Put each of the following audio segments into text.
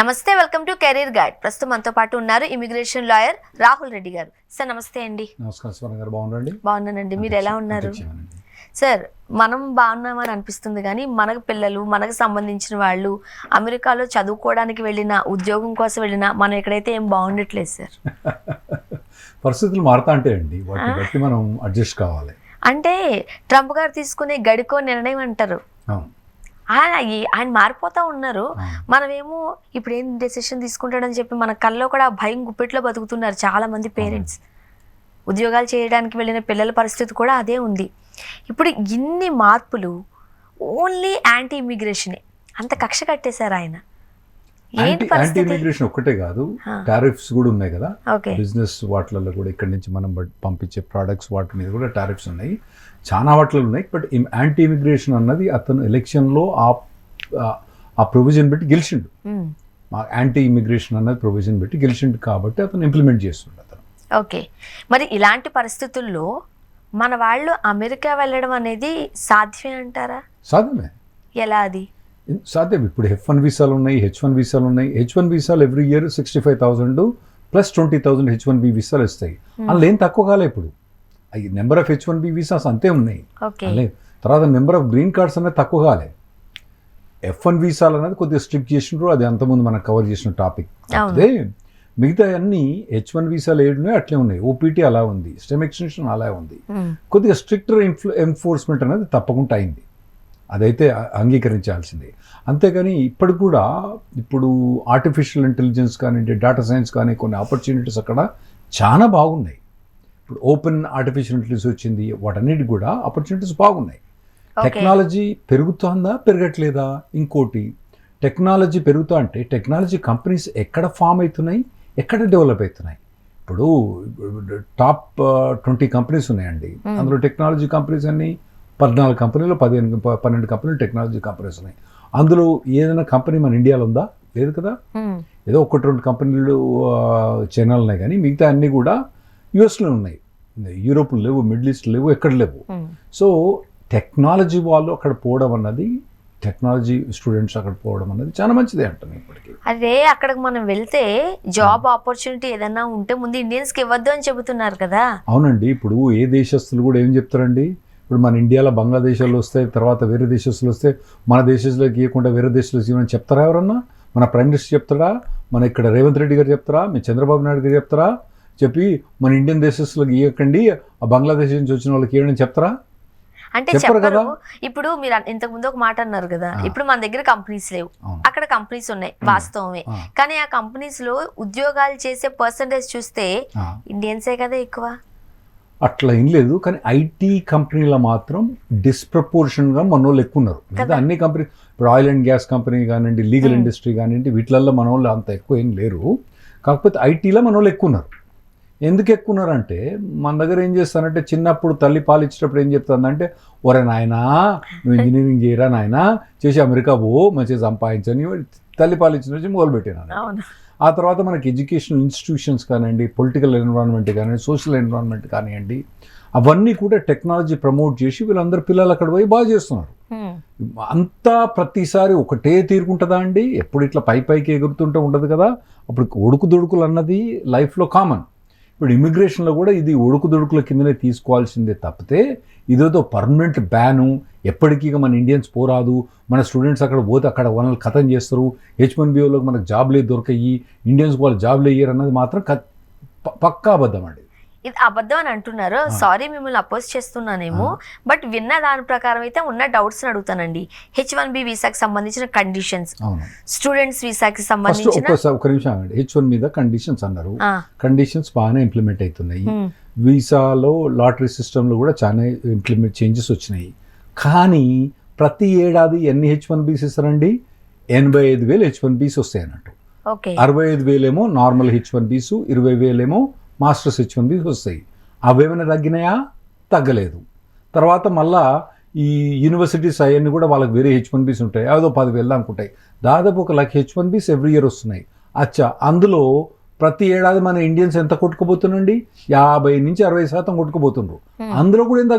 నమస్తే, welcome to career guide. ప్రస్తుతం మనతో పాటు ఉన్నారు ఇమిగ్రేషన్ లాయర్ రాహుల్ రెడ్డి గారు. సార్ నమస్తే అండి. నమస్కారం స్వర్ణ గారు, బాగున్నారండి? బాగున్నానండి, మీరు ఎలా ఉన్నారు? సార్, మనం బాగున్నామని అనిపిస్తుంది కానీ మనకు పిల్లలు, మనకు సంబంధించిన వాళ్ళు అమెరికాలో చదువుకోవడానికి వెళ్ళినా, ఉద్యోగం కోసం వెళ్ళినా మనం ఎక్కడైతే ఏం బాగుండట్లేదు సార్. పరిస్థితులు మారుతా అంటే అండి, వాటిని బట్టి మనం అడ్జస్ట్ కావాలి. అంటే ట్రంప్ గారు తీసుకునే గడికో నిర్ణయం అంటారు, ఆయన మారిపోతా ఉన్నారు. మనమేమో ఇప్పుడు ఏం డెసిషన్ తీసుకుంటాడని చెప్పి మన కల్లో కూడా భయం గుప్పెట్లో బతుకుతున్నారు చాలా మంది పేరెంట్స్. ఉద్యోగాలు చేయడానికి వెళ్ళిన పిల్లల పరిస్థితి కూడా అదే ఉంది. ఇప్పుడు ఇన్ని మార్పులు ఓన్లీ యాంటీ ఇమిగ్రేషనే, అంత కక్ష కట్టేశారు ఆయన. యాంటీ ఇమిగ్రేషన్ ఒక్కటే కాదు, టారిఫ్స్ కూడా ఉన్నాయి కదా బిజినెస్ వాటిలలో కూడా. ఇక్కడ నుంచి మనం పంపించే ప్రోడక్ట్స్ వాటి మీద కూడా టారిఫ్స్ ఉన్నాయి, చాలా వాటిలో ఉన్నాయి. బట్ యాంటీ ఇమిగ్రేషన్ అన్నది అతను ఎలక్షన్లో ఆ ప్రొవిజన్ పెట్టి గెలిచిండు. యాంటీ ఇమిగ్రేషన్ అన్నది ప్రొవిజన్ పెట్టి గెలిచిండు కాబట్టి అతను ఇంప్లిమెంట్ చేస్తుండు అతను. ఓకే, మరి ఇలాంటి పరిస్థితుల్లో మన వాళ్ళు అమెరికా వెళ్ళడం అనేది సాధ్యమే అంటారా? సాధ్యమే. ఎలా అది సాధ్యం? ఇప్పుడు F1 వీసాలు ఉన్నాయి, H1 వీసాలు ఉన్నాయి. H1 వీసాలు ఎవ్రీ ఇయర్ 65,000 ప్లస్ 20,000 H1B వీసాలు వస్తాయి. అందులో ఏం తక్కువ కాలే. ఇప్పుడు అవి నెంబర్ ఆఫ్ H1B వీసాస్ అంతే ఉన్నాయి. తర్వాత నెంబర్ ఆఫ్ గ్రీన్ కార్డ్స్ అనేది తక్కువ కాలే. F1 వీసాలు అనేది కొద్దిగా స్ట్రిక్ట్ చేసినారు, అది అంతకుముందు మనం కవర్ చేసిన టాపిక్. అదే మిగతా అన్ని H1 వీసాలు ఏడున్నాయి అట్లే ఉన్నాయి. OPT అలా ఉంది, స్టెమ్ ఎక్స్టెన్షన్ అలా ఉంది. కొద్దిగా స్ట్రిక్టర్ ఎన్ఫోర్స్మెంట్ అనేది తప్పకుండా అయింది, అదైతే అంగీకరించాల్సిందే. అంతేగాని ఇప్పటికి కూడా ఇప్పుడు ఆర్టిఫిషియల్ ఇంటెలిజెన్స్ కానివ్వండి, డేటా సైన్స్ కానీ కొన్ని ఆపర్చునిటీస్ అక్కడ చాలా బాగున్నాయి. ఇప్పుడు ఓపెన్ ఆర్టిఫిషియల్ ఇంటెలిజెన్స్ వచ్చింది, వాటన్నిటి కూడా ఆపర్చునిటీస్ బాగున్నాయి. టెక్నాలజీ పెరుగుతుందా పెరగట్లేదా? ఇంకోటి, టెక్నాలజీ పెరుగుతా అంటే టెక్నాలజీ కంపెనీస్ ఎక్కడ ఫామ్ అవుతున్నాయి, ఎక్కడ డెవలప్ అవుతున్నాయి? ఇప్పుడు టాప్ 20 కంపెనీస్ ఉన్నాయండి, అందులో టెక్నాలజీ కంపెనీస్ అన్ని 14 కంపెనీలు, 12 కంపెనీలు టెక్నాలజీ కంపెనీస్ ఉన్నాయి. అందులో ఏదైనా కంపెనీ మన ఇండియాలో ఉందా? లేదు కదా. ఏదో 1-2 కంపెనీలు చైనాలో ఉన్నాయి, కానీ మిగతా అన్నీ కూడా యుఎస్లో ఉన్నాయి. యూరోప్లో లేవు, మిడిల్ ఈస్ట్ లేవు, ఎక్కడ లేవు. సో టెక్నాలజీ వాళ్ళు అక్కడ పోవడం అన్నది, టెక్నాలజీ స్టూడెంట్స్ అక్కడ పోవడం అన్నది చాలా మంచిదే అంటాను ఇప్పటికీ. అదే అక్కడికి మనం వెళ్తే జాబ్ ఆపర్చునిటీ ఏదైనా ఉంటే ముందు ఇండియన్స్కి ఇవ్వద్దు అని చెబుతున్నారు కదా. అవునండి, ఇప్పుడు ఏ దేశస్తులు కూడా ఏం చెప్తారండి, ఇప్పుడు మన ఇండియాలో బంగ్లాదేశాలు వస్తే, తర్వాత వేరే దేశస్తులు వస్తే మన దేశంలోకి ఇవ్వకుండా వేరే దేశంలోకి ఇవ్వని చెప్తారా ఎవరన్నా? మన ప్రైమ్ మినిస్టర్ చెప్తారా? మన ఇక్కడ రేవంత్ రెడ్డి గారు చెప్తారా? మీ చంద్రబాబు నాయుడు గారు చెప్తారా? చెప్పి మన ఇండియన్ దేశస్తులకు ఇవ్వకండి, ఆ బంగ్లాదేశ్ నుంచి వచ్చిన వాళ్ళకి ఇవ్వని చెప్తారా? అంటే చెప్పరు. ఇప్పుడు మీరు ఇంతకు ముందు ఒక మాట అన్నారు కదా, ఇప్పుడు మన దగ్గర కంపెనీస్ లేవు, అక్కడ కంపెనీస్ ఉన్నాయి, వాస్తవమే. కానీ ఆ కంపెనీస్ లో ఉద్యోగాలు చేసే పర్సంటేజ్ చూస్తే ఇండియన్సే కదా ఎక్కువ. అట్లా ఏం లేదు, కానీ ఐటీ కంపెనీలో మాత్రం డిస్ప్రపోర్షన్గా మన వాళ్ళు ఎక్కువ ఉన్నారు. లేదా అన్ని కంపెనీ, ఇప్పుడు ఆయిల్ అండ్ గ్యాస్ కంపెనీ కానివ్వండి, లీగల్ ఇండస్ట్రీ కానివ్వండి, వీటిల్లో మన వాళ్ళు అంత ఎక్కువ ఏం లేరు. కాకపోతే ఐటీలో మన వాళ్ళు ఎక్కువ ఉన్నారు. ఎందుకు ఎక్కువ ఉన్నారంటే, మన దగ్గర ఏం చేస్తానంటే, చిన్నప్పుడు తల్లి పాలు ఇచ్చేటప్పుడు ఏం చెప్తుందంటే, ఒరే నాయనా నువ్వు ఇంజనీరింగ్ చేయరా నాయనా, చేసి అమెరికా పో, మంచిగా సంపాదించని తల్లి పాలు ఇచ్చిన నుంచి మొదలుపెట్టాను. ఆ తర్వాత మనకి ఎడ్యుకేషనల్ ఇన్స్టిట్యూషన్స్ కానివ్వండి, పొలిటికల్ ఎన్విరాన్మెంట్ కానివ్వండి, సోషల్ ఎన్విరాన్మెంట్ కానివ్వండి, అవన్నీ కూడా టెక్నాలజీ ప్రమోట్ చేసి వీళ్ళందరూ పిల్లలు అక్కడ పోయి బాగా చేస్తున్నారు. అంతా ప్రతిసారి ఒకటే తీరుకుంటుందా అండి? ఎప్పుడు ఇట్లా పైకి ఎగురుతుంటే ఉండదు కదా. అప్పుడు ఒడుకు దొడుకులు అన్నది లైఫ్లో కామన్. ఇప్పుడు ఇమిగ్రేషన్లో కూడా ఇది ఒడుకు దొడుకుల కిందనే తీసుకోవాల్సిందే తప్పితే ఇదేదో పర్మనెంట్ బ్యాను, ఎప్పటికీ మన ఇండియన్స్ పోరాదు, మన స్టూడెంట్స్ అక్కడ పోతే అక్కడ వాళ్ళని కథం చేస్తారు, H1B మనకు జాబ్లే దొరకయి, ఇండియన్స్ వాళ్ళు జాబ్లు వేయరు అన్నది మాత్రం పక్కా అబద్ధం అండి. ఇది అబద్ధం అని అంటున్నారు. సారీ మిమ్మల్ని అపోజ్ చేస్తున్నానేమో, బట్ విన్న దాని ప్రకారం అయితే ఉన్న డౌట్స్ అడుగుతానండి. H1B వీసాకి సంబంధించిన కండిషన్స్, స్టూడెంట్స్ వీసాకి సంబంధించిన ఒక నిమిషం అండి. H1 మీద కండిషన్స్ అన్నారు, కండిషన్స్ బాగానే ఇంప్లిమెంట్ అవుతున్నాయి. వీసాలో లాటరీ సిస్టంలో కూడా చాలా ఇంప్లిమెంట్ చేంజెస్ వచ్చినాయి. కానీ ప్రతి ఏడాది ఎన్ని H1Bs ఇస్తారండి? 85,000 H1Bs వస్తాయి అన్నట్టు. 65,000 ఏమో నార్మల్ H1Bs, 20,000 ఏమో మాస్టర్స్ H1Bs వస్తాయి. అవేమైనా తగ్గినాయా? తగ్గలేదు. తర్వాత మళ్ళా ఈ యూనివర్సిటీస్ అవన్నీ కూడా వాళ్ళకి వేరే H1Bs ఉంటాయి, అదో 10,000 అనుకుంటాయి. దాదాపు 1,00,000 H1Bs ఎవ్రీ ఇయర్ వస్తున్నాయి. అచ్చా, అందులో ప్రతి ఏడాది మన ఇండియన్స్ ఎంత కొట్టుకుపోతున్నాండి? 50-60% కొట్టుకుపోతున్నారు. అందులో కూడా ఏం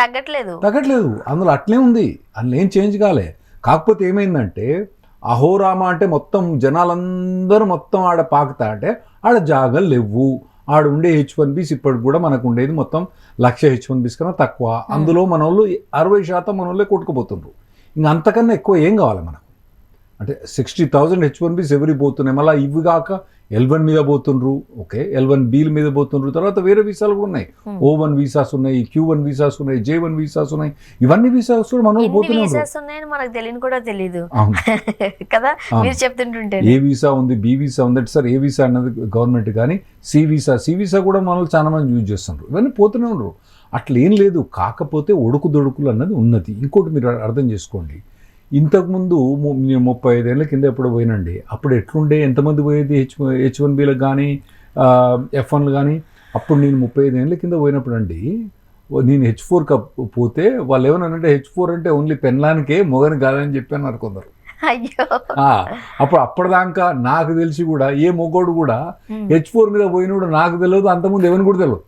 తగ్గట్లేదు. అందులో అట్లే ఉంది, అందులో ఏం చేంజ్ కాలే. కాకపోతే ఏమైందంటే అహోరామ అంటే మొత్తం జనాలందరూ మొత్తం ఆడ పాకుతా అంటే ఆడ జాగలు లేవు. ఆడ ఉండే H1Bs ఇప్పటికి కూడా మనకు ఉండేది మొత్తం 1,00,000 H1Bs కన్నా తక్కువ. అందులో మన వాళ్ళు 60% మన వాళ్ళే కొట్టుకుపోతుండ్రు. ఇంకా అంతకన్నా ఎక్కువ ఏం కావాలి మనకు? అంటే 60,000 H1Bs ఎవరి పోతున్నాయి. మళ్ళీ ఇవి కాక L1 మీద పోతుండ్రు, ఓకే, L1Bల మీద పోతుండ్రు. తర్వాత వేరే వీసాలు కూడా ఉన్నాయి. O1 వీసాస్ ఉన్నాయి, Q1 వీసాస్ ఉన్నాయి, J1 వీసాస్ ఉన్నాయి. ఇవన్నీ వీసాస్ కూడా మనం పోతున్నారు. మనకు తెలియని కూడా తెలియదు కదా, మీరు చెప్తుంటుంటే. ఏ వీసా ఉంది, బి వీసా ఉంది అంటే సార్ ఏ వీసా అన్నది గవర్నమెంట్, కానీ సి వీసా కూడా మనల్ని చాలా మంది యూజ్ చేస్తున్నారు. ఇవన్నీ పోతూనే ఉండరు. అట్లా ఏం లేదు. కాకపోతే ఒడుకు దొడుకులు అన్నది ఉన్నది. ఇంకోటి మీరు అర్థం చేసుకోండి, ఇంతకుముందు నేను 35 ఏళ్ళ కింద ఎప్పుడు పోయినండి. అప్పుడు ఎట్లుండే, ఎంతమంది పోయేది H1Bలకు కానీ F1లు కానీ. అప్పుడు నేను 35 ఏళ్ళ కింద పోయినప్పుడు అండి, నేను H4 పోతే వాళ్ళు ఏమన్నారంటే H4 అంటే ఓన్లీ పెన్లానికే, మొగని కాదని చెప్పి అన్నారు కొందరు. అయ్యో, అప్పటిదాకా నాకు తెలిసి కూడా ఏ మొగోడు కూడా H4 మీద పోయినోడు నాకు తెలియదు, అంతకుముందు ఎవరిని కూడా తెలియదు.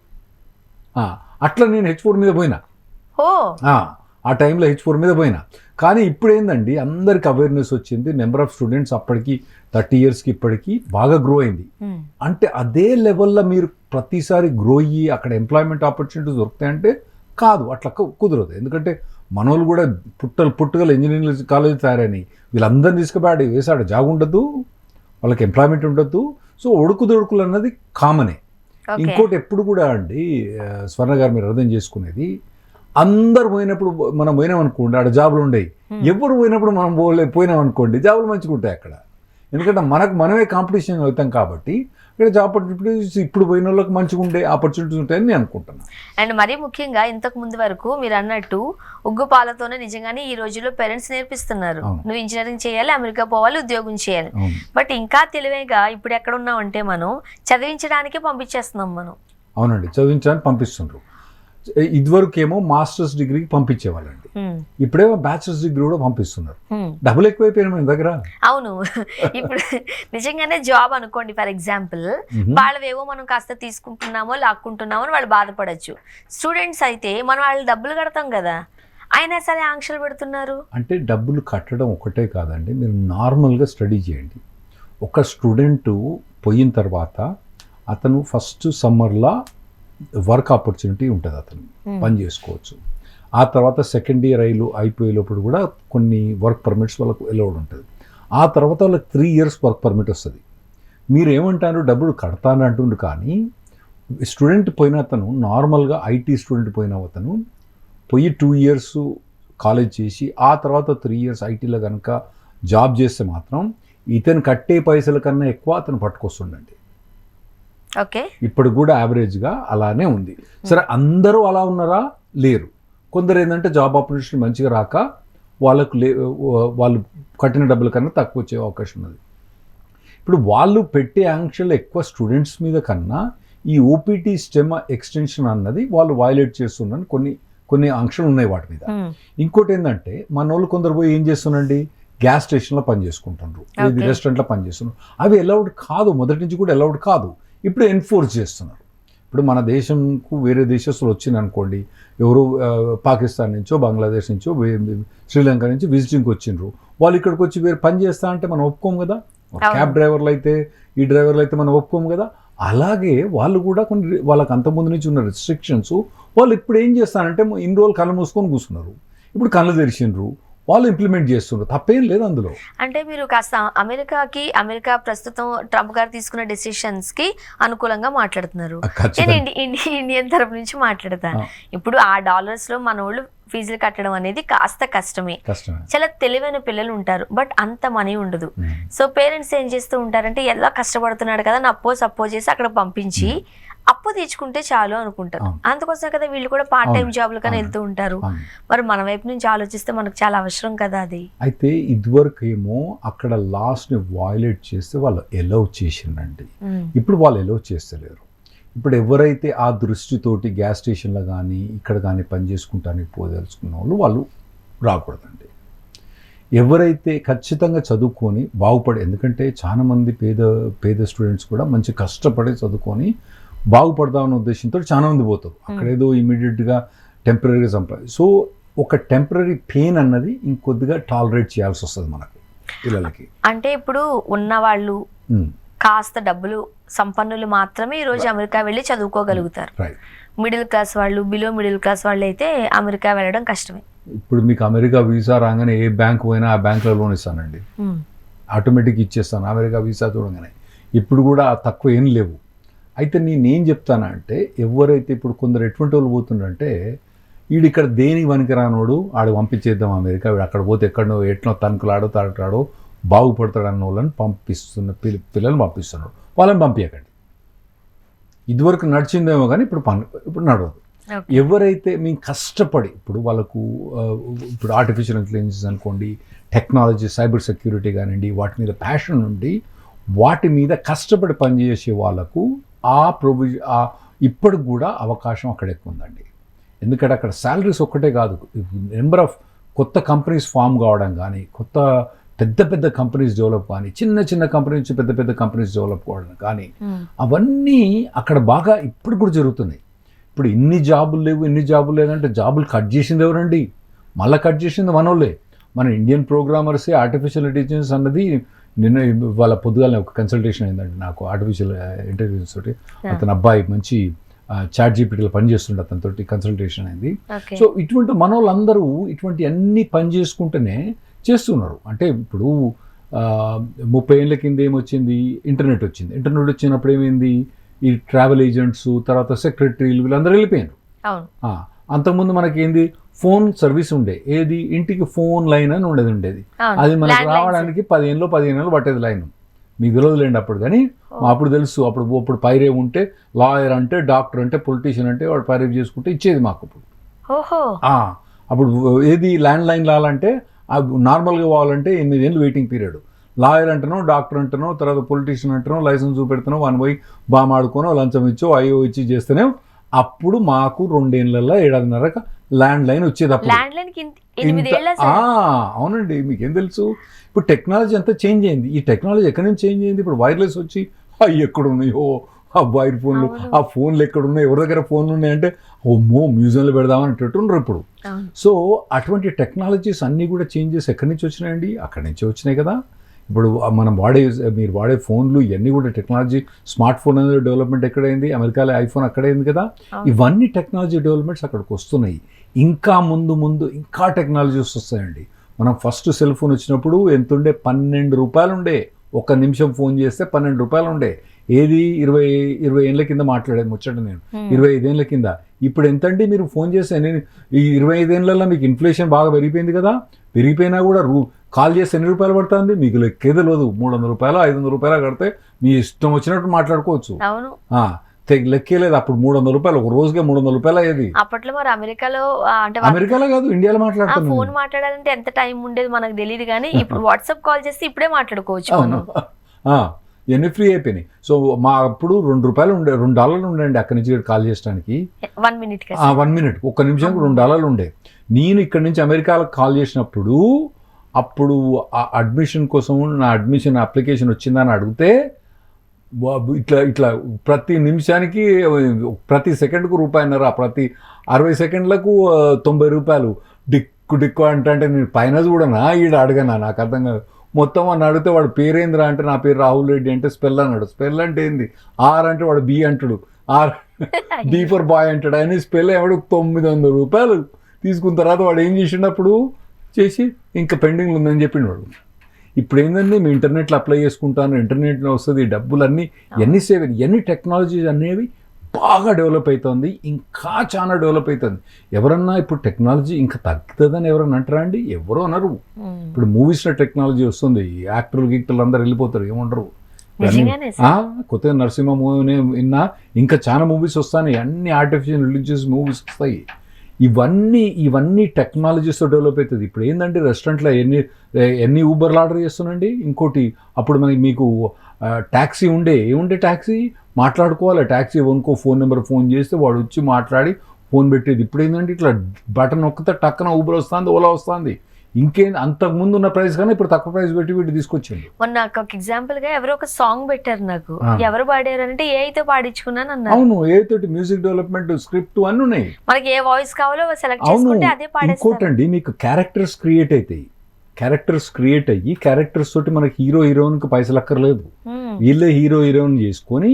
అట్లా నేను H4 మీద పోయినా. ఆ టైంలో H4 మీద పోయినా. కానీ ఇప్పుడు ఏందండి, అందరికి అవేర్నెస్ వచ్చింది. నెంబర్ ఆఫ్ స్టూడెంట్స్ అప్పటికి 30 ఇయర్స్కి ఇప్పటికీ బాగా గ్రో అయింది. అంటే అదే లెవెల్లో మీరు ప్రతిసారి గ్రో అయ్యి అక్కడ ఎంప్లాయ్మెంట్ ఆపర్చునిటీస్ దొరుకుతాయంటే కాదు, అట్లా కుదరదు. ఎందుకంటే మనోళ్ళు కూడా పుట్టుకలు ఇంజనీరింగ్ కాలేజ్ తయారని వీళ్ళందరినీ తీసుకుపోయి వేసాడు, జాబ్ ఉండదు, వాళ్ళకి ఎంప్లాయ్మెంట్ ఉండదు. సో ఒడుకుదొడుకులు అన్నది కామనే. ఇంకోటి ఎప్పుడు కూడా అండి స్వర్ణ గారు మీరు అర్థం చేసుకునేది, అందరు పోయినప్పుడు మనం పోయినామనుకోండి ఆడ జాబులు ఉండేవి. ఎవరు పోయినప్పుడు మనం పోయినామనుకోండి జాబులు మంచిగా ఉంటాయి అక్కడ. ఎందుకంటే మనమే కాంపిటీషన్ అవుతాం కాబట్టి ఇక్కడ జాబ్ ఆపర్చునిటీస్ ఇప్పుడు పోయిన వాళ్ళకి మంచిగా ఉండే ఆపర్చునిటీస్ ఉంటాయని నేను అనుకుంటున్నాను. అండ్ మరీ ముఖ్యంగా ఇంతకు ముందు వరకు మీరు అన్నట్టు ఉగ్గు పాలతోనే నిజంగానే ఈ రోజుల్లో పేరెంట్స్ నేర్పిస్తున్నారు, నువ్వు ఇంజనీరింగ్ చేయాలి, అమెరికా పోవాలి, ఉద్యోగం చేయాలి. బట్ ఇంకా తెలివిగా ఇప్పుడు ఎక్కడ ఉన్నామంటే మనం చదివించడానికి పంపించేస్తున్నాం మనం. అవునండి, చదివించడానికి పంపిస్తుండ్రు. ఇదివరకేమో మాస్టర్స్ డిగ్రీకి పంపించేవాళ్ళండి, ఇప్పుడేమో బ్యాచిలర్స్ డిగ్రీ కూడా పంపిస్తున్నారు. డబ్బులు ఎక్కువైపోయినా మన దగ్గర. అవును, ఇప్పుడు నిజంగానే జాబ్ అనుకోండి ఫర్ ఎగ్జాంపుల్, వాళ్ళవేవో మనం కాస్త తీసుకుంటున్నామో లాక్కుంటున్నామో అని వాళ్ళు బాధపడచ్చు. స్టూడెంట్స్ అయితే మనం వాళ్ళు డబ్బులు కడతాం కదా, అయినా సరే ఆంక్షలు పెడుతున్నారు. అంటే డబ్బులు కట్టడం ఒకటే కాదండి, మీరు నార్మల్గా స్టడీ చేయండి. ఒక స్టూడెంట్ పోయిన తర్వాత అతను ఫస్ట్ సమ్మర్లో వర్క్ ఆపర్చునిటీ ఉంటుంది, అతను పని చేసుకోవచ్చు. ఆ తర్వాత సెకండ్ ఇయర్ అయిపోయేటప్పుడు కూడా కొన్ని వర్క్ పర్మిట్స్ వాళ్ళకు అలౌడ్ ఉంటుంది. ఆ తర్వాత వాళ్ళకి 3 years వర్క్ పర్మిట్ వస్తుంది. మీరు ఏమంటారు డబ్బులు కడతాను అంటుండ్రు, కానీ స్టూడెంట్ పోయిన అతను నార్మల్గా ఐటీ స్టూడెంట్ పోయిన అతను పోయి 2 years కాలేజ్ చేసి ఆ తర్వాత 3 years ఐటీలో కనుక జాబ్ చేస్తే మాత్రం ఇతను కట్టే పైసల కన్నా ఎక్కువ అతను పట్టుకొస్తుండండి. ఓకే, ఇప్పుడు కూడా యావరేజ్గా అలానే ఉంది. సరే అందరూ అలా ఉన్నారా? లేరు. కొందరు ఏంటంటే జాబ్ ఆపర్చునిటీ మంచిగా రాక వాళ్ళు కట్టిన డబ్బుల కన్నా తక్కువ వచ్చే అవకాశం ఉన్నది. ఇప్పుడు వాళ్ళు పెట్టే ఆంక్షలు ఎక్కువ స్టూడెంట్స్ మీద కన్నా ఈ ఓపీటీ స్టెమ్ ఎక్స్టెన్షన్ అన్నది వాళ్ళు వయలేట్ చేస్తున్నారని కొన్ని ఆంక్షలు ఉన్నాయి వాటి మీద. ఇంకోటి ఏంటంటే మన వాళ్ళు కొందరు పోయి ఏం చేస్తున్నారండి, గ్యాస్ స్టేషన్లో పని చేసుకుంటున్నారు, ఇది రెస్టారెంట్లో పని చేస్తున్నారు. అవి అలౌడ్ కాదు, మొదటి నుంచి కూడా అలౌడ్ కాదు. ఇప్పుడు ఎన్ఫోర్స్ చేస్తున్నారు. ఇప్పుడు మన దేశంకు వేరే దేశస్తులు వచ్చింది అనుకోండి, ఎవరు పాకిస్తాన్ నుంచో బంగ్లాదేశ్ నుంచో శ్రీలంక నుంచి విజిటింగ్కి వచ్చిండ్రు, వాళ్ళు ఇక్కడికి వచ్చి వేరే పని చేస్తా అంటే మనం ఒప్పుకోము కదా. క్యాబ్ డ్రైవర్లు అయితే ఈ డ్రైవర్లు అయితే మనం ఒప్పుకోము కదా. అలాగే వాళ్ళు కూడా వాళ్ళకి అంతకుముందు నుంచి ఉన్న రెస్ట్రిక్షన్స్ వాళ్ళు ఇప్పుడు ఏం చేస్తారంటే ఇన్ని రోజులు కళ్ళు మూసుకొని కూర్చున్నారు, ఇప్పుడు కళ్ళు తెరిచిండ్రు, వాళ్ళు ఇంప్లిమెంట్ చేస్తున్నారు. తప్పేం లేదు అందులో. అంటే మీరు కాస్త అమెరికా ప్రస్తుతం ట్రంప్ గారు తీసుకున్న డెసిషన్స్ కి అనుకూలంగా మాట్లాడుతున్నారు. నేను ఇండియన్ తరపు నుంచి మాట్లాడతాను. ఇప్పుడు ఆ డాలర్స్ లో మన వాళ్ళు ఫీజులు కట్టడం అనేది కాస్త కష్టమే. చాలా తెలివైన పిల్లలు ఉంటారు, బట్ అంత మనీ ఉండదు. సో పేరెంట్స్ ఏం చేస్తూ ఉంటారంటే ఎలా కష్టపడుతున్నాడు కదా సప్పో చేసి అక్కడ పంపించి అప్పు తీర్చుకుంటే చాలు అనుకుంటారు. అందుకోసం కదా వీళ్ళు కూడా పార్ట్ టైం జాబ్లు కానీ వెళ్తూ ఉంటారు. మరి మన వైపు నుంచి ఆలోచిస్తే మనకు చాలా అవసరం కదా అది. అయితే ఇదివరకు ఏమో అక్కడ లాస్ ని వయలేట్ చేస్తే వాళ్ళు ఎలౌ చేసిండండి, ఇప్పుడు వాళ్ళు ఎలౌ చేస్తలేరు. ఇప్పుడు ఎవరైతే ఆ దృష్టితోటి గ్యాస్ స్టేషన్లో కానీ ఇక్కడ కానీ పని చేసుకుంటానికి పోదలుచుకున్న వాళ్ళు రాకూడదండి. ఎవరైతే ఖచ్చితంగా చదువుకొని ఎందుకంటే చాలామంది పేద స్టూడెంట్స్ కూడా మంచి కష్టపడి చదువుకొని బాగుపడదామన్న ఉద్దేశంతో చాలా మంది పోతారు. అక్కడేదో ఇమీడియట్గా టెంపరీగా సో ఒక టెంపరీ పెయిన్ అన్నది ఇంకొద్దిగా టాలరేట్ చేయాల్సి వస్తుంది మనకు. పిల్లలకి. అంటే ఇప్పుడు ఉన్నవాళ్ళు కాస్త డబ్బులు సంపన్నులు మాత్రమే ఈరోజు అమెరికా వెళ్ళి చదువుకోగలుగుతారు. మిడిల్ క్లాస్ వాళ్ళు, బిలో మిడిల్ క్లాస్ వాళ్ళు అయితే అమెరికా వెళ్ళడం కష్టమే. ఇప్పుడు మీకు అమెరికా వీసా రాగానే ఏ బ్యాంక్ పోయినా ఆ బ్యాంకులో లోన్ ఇస్తానండి, ఆటోమేటిక్ ఇచ్చేస్తాను అమెరికా వీసా చూడగానే. ఇప్పుడు కూడా తక్కువ ఏం లేవు. అయితే నేనేం చెప్తానంటే, ఎవరైతే ఇప్పుడు కొందరు ఎటువంటి వాళ్ళు పోతుండంటే, వీడు ఇక్కడ దేనికి పనికిరానోడు ఆడు పంపించేద్దాం అమెరికా, వీడు అక్కడ పోతే ఎక్కడో ఎట్లా తణుకులాడో తాడతాడో బాగుపడతాడు అన్న వాళ్ళని పంపిస్తున్న పిల్లల్ని పంపిస్తున్నాడు. వాళ్ళని పంపించకండి. ఇదివరకు నడిచిందేమో కానీ ఇప్పుడు నడవదు. ఎవరైతే మేము కష్టపడి ఇప్పుడు వాళ్ళకు ఇప్పుడు ఆర్టిఫిషియల్ ఇంటెలిజెన్స్ అనుకోండి, టెక్నాలజీ, సైబర్ సెక్యూరిటీ కానివ్వండి, వాటి మీద ప్యాషన్ ఉండి వాటి మీద కష్టపడి పనిచేసే వాళ్ళకు ఇప్పటికి కూడా అవకాశం అక్కడ ఎక్కువ ఉందండి. ఎందుకంటే అక్కడ శాలరీస్ ఒక్కటే కాదు, నెంబర్ ఆఫ్ కొత్త కంపెనీస్ ఫామ్ కావడం కానీ, కొత్త పెద్ద పెద్ద కంపెనీస్ డెవలప్ కానీ, చిన్న చిన్న కంపెనీ నుంచి పెద్ద పెద్ద కంపెనీస్ డెవలప్ కావడం కానీ, అవన్నీ అక్కడ బాగా ఇప్పుడు కూడా జరుగుతున్నాయి. ఇప్పుడు ఇన్ని జాబులు లేదంటే జాబులు కట్ చేసింది ఎవరండి? మళ్ళీ కట్ చేసింది మనోళ్ళే. మన ఇండియన్ ప్రోగ్రామర్సే. ఆర్టిఫిషియల్ ఇంటెలిజెన్స్ అన్నది నిన్న వాళ్ళ పొద్దుగానే ఒక కన్సల్టేషన్ అయిందండి నాకు ఆర్టిఫిషియల్ ఇంటెలిజెన్స్ తోటి. అతని అబ్బాయి మంచి చాట్ జీపీటీలో పనిచేస్తుండే, అతనితోటి కన్సల్టేషన్ అయింది. సో ఇటువంటి మన వాళ్ళందరూ ఇటువంటి అన్ని పని చేసుకుంటూనే చేస్తున్నారు. అంటే ఇప్పుడు 30 ఏళ్ళ కింద ఏమొచ్చింది? ఇంటర్నెట్ వచ్చింది. ఇంటర్నెట్ వచ్చినప్పుడు ఏమైంది? ఈ ట్రావెల్ ఏజెంట్స్, తర్వాత సెక్రటరీలు, వీళ్ళందరూ వెళ్ళిపోయారు. అంతకుముందు మనకేంది? ఫోన్ సర్వీస్ ఉండే. ఏది? ఇంటికి ఫోన్ లైన్ అని ఉండేది. అది మనకు రావడానికి 15 ఏళ్ళు పట్టేది లైన్. మీకు తెలియదులేండి అప్పుడు, కానీ అప్పుడు తెలుసు. అప్పుడు పైరే ఉంటే, లాయర్ అంటే, డాక్టర్ అంటే, పొలిటీషియన్ అంటే వాడు పైరేవ్ చేసుకుంటే ఇచ్చేది మాకు. అప్పుడు ఏది? ల్యాండ్ లైన్ లాలంటే నార్మల్గా పోవాలంటే 8 ఏళ్ళు వెయిటింగ్ పీరియడ్. లాయర్ అంటనో, డాక్టర్ అంటనో, తర్వాత పొలిటీషియన్ అంటనో, లైసెన్స్ చూపెడతానో, వాని పోయి బామాడుకోనో, లంచం ఇచ్చో, అయ్యో ఇచ్చి చేస్తేనే అప్పుడు మాకు 2 ఏళ్ళల్లో 7.5 ల్యాండ్ లైన్ వచ్చేది. అప్పుడు అవునండి. మీకేం తెలుసు? ఇప్పుడు టెక్నాలజీ అంతా చేంజ్ అయింది. ఈ టెక్నాలజీ ఎక్కడి నుంచి చేంజ్ అయింది? ఇప్పుడు వైర్లెస్ వచ్చి అవి ఎక్కడున్నాయో, ఆ వైర్ ఫోన్లు, ఆ ఫోన్లు ఎక్కడున్నాయి, ఎవరి దగ్గర ఫోన్లు ఉన్నాయంటే మ్యూజియంలో పెడదామనేటట్టు ఉన్నారు ఇప్పుడు. సో అటువంటి టెక్నాలజీస్ అన్నీ కూడా చేంజెస్ ఎక్కడి నుంచి వచ్చినాయండి? అక్కడి నుంచి వచ్చినాయి కదా. ఇప్పుడు మీరు వాడే ఫోన్లు ఇవన్నీ కూడా టెక్నాలజీ. స్మార్ట్ ఫోన్ అనేది డెవలప్మెంట్ ఎక్కడైంది? అమెరికాలో ఐఫోన్ అక్కడైంది కదా. ఇవన్నీ టెక్నాలజీ డెవలప్మెంట్స్ అక్కడికి వస్తున్నాయి. ఇంకా ముందు ఇంకా టెక్నాలజీస్ వస్తాయండి. మనం ఫస్ట్ సెల్ ఫోన్ వచ్చినప్పుడు ఎంత ఉండే? 12 రూపాయలు ఉండే. 1 నిమిషం ఫోన్ చేస్తే 12 రూపాయలు ఉండే. ఏది? 20 ఏళ్ళ కింద మాట్లాడేది ముచ్చట నేను, 25 ఏళ్ళ కింద. ఇప్పుడు ఎంతండి? మీరు ఫోన్ చేస్తే ఈ 25 ఏళ్ళలో మీకు ఇన్ఫ్లేషన్ బాగా పెరిగిపోయింది కదా. పెరిగిపోయినా కూడా కాల్ చేస్తే ఎన్ని రూపాయలు పడుతుంది? మీకు లెక్కే తెలియదు. 300 రూపాయలు 500 రూపాయలు కడితే మీ ఇష్టం వచ్చినట్టు మాట్లాడుకోవచ్చు. లెక్కే లేదు. అప్పుడు 300 రూపాయలు, ఒక రోజుకే 300 రూపాయలు అయ్యేది. అప్పట్లో మరి అమెరికాలో కాదు, ఇండియాలో మాట్లాడుతున్నాం. ఫోన్ మాట్లాడాలంటే ఎంత టైం ఉండేది మనకు తెలియదు, కానీ ఇప్పుడు వాట్సాప్ కాల్ చేస్తే ఇప్పుడే మాట్లాడుకోవచ్చు. ఇవన్నీ ఫ్రీ అయిపోయినాయి. సో మా అప్పుడు $2 ఉండేయండి అక్కడి నుంచి కాల్ చేయడానికి. 1 మినిట్ 1 మినిట్, 1 నిమిషానికి $2 ఉండే. నేను ఇక్కడ నుంచి అమెరికాలకు కాల్ చేసినప్పుడు అప్పుడు అడ్మిషన్ కోసం నా అడ్మిషన్ అప్లికేషన్ వచ్చిందని అడిగితే ఇట్లా ప్రతి నిమిషానికి, ప్రతి సెకండ్కు ₹1.50, ప్రతి 60 సెకండ్లకు 90 రూపాయలు. డిక్కు అంటే నేను పైన చూడనా, ఈడ అడగనా, నాకు అర్థం కాదు. మొత్తం అని అడిగితే వాడు పేరేంద్రా అంటే నా పేరు రాహుల్ రెడ్డి అంటే స్పెల్ అన్నాడు. స్పెల్ అంటే ఏంది? ఆర్ అంటే వాడు బి అంటాడు, ఆర్ బి ఫర్ బాయ్ అంటాడు. అని స్పెల్ ఎవడు 900 రూపాయలు తీసుకున్న తర్వాత వాడు ఏం చేసినప్పుడు చేసి ఇంకా పెండింగ్ ఉందని చెప్పిండు వాడు. ఇప్పుడు ఏంటంటే మీ ఇంటర్నెట్లో అప్లై చేసుకుంటాను, ఇంటర్నెట్లో వస్తుంది, డబ్బులన్నీ ఎన్ని సేవ్, ఎన్ని టెక్నాలజీస్ అనేవి బాగా డెవలప్ అవుతుంది. ఇంకా చాలా డెవలప్ అవుతుంది. ఎవరన్నా ఇప్పుడు టెక్నాలజీ ఇంకా తగ్గుతుందని ఎవరన్నా అంటారా అండి? ఎవరో అన్నారు. ఇప్పుడు మూవీస్లో టెక్నాలజీ వస్తుంది, యాక్టర్లు గీక్టర్లు అందరు వెళ్ళిపోతారు, ఏమంటారు? కొత్తగా నరసింహ మూవీనే విన్నా, ఇంకా చాలా మూవీస్ వస్తాయి, అన్ని ఆర్టిఫిషియల్ ఇంటెలిజెన్స్ మూవీస్ వస్తాయి. ఇవన్నీ టెక్నాలజీస్తో డెవలప్ అవుతుంది. ఇప్పుడు ఏంటంటే రెస్టారెంట్లో ఎన్ని ఊబర్లు ఆర్డర్ చేస్తున్నాండి. ఇంకోటి అప్పుడు మీకు ట్యాక్సీ ఏముండే ట్యాక్సీ మాట్లాడుకోవాలి. ట్యాక్సీ వనుకో ఫోన్ నెంబర్ ఫోన్ చేస్తే వాడు వచ్చి మాట్లాడి ఫోన్ పెట్టేది. ఇప్పుడు ఏంటంటే ఇట్లా బటన్ నొక్కితే టక్కన ఊబర్ వస్తుంది, ఓలా వస్తుంది. ఇంకేం అంతకుముందు ఉన్న ప్రైస్ కానీ ఇప్పుడు తక్కువ ప్రైస్ పెట్టి వీటి తీసుకొచ్చింది. మొన్న ఒక ఎగ్జాంపుల్ గా ఎవరో ఒక సాంగ్ పెట్టారు, నాకు ఎవరు పాడారు అంటే ఏఐతో పాడించుకున్నాను అన్నారు. అవును, ఏఐతోటి మ్యూజిక్ డెవలప్మెంట్, స్క్రిప్ట్ అన్నీ ఉన్నాయి. మనకి ఏ వాయిస్ కావాలో సెలెక్ట్ చేసుకుంటే అదే పాడేస్తారు. ఇంకోటండి, మీకు క్యారెక్టర్స్ క్రియేట్ అవుతాయి. క్యారెక్టర్స్ క్రియేట్ అయ్యి క్యారెక్టర్స్ తోటి మనకి హీరోయిన్కి పైసలు అక్కర్లేదు. వీళ్ళే హీరోయిన్ చేసుకొని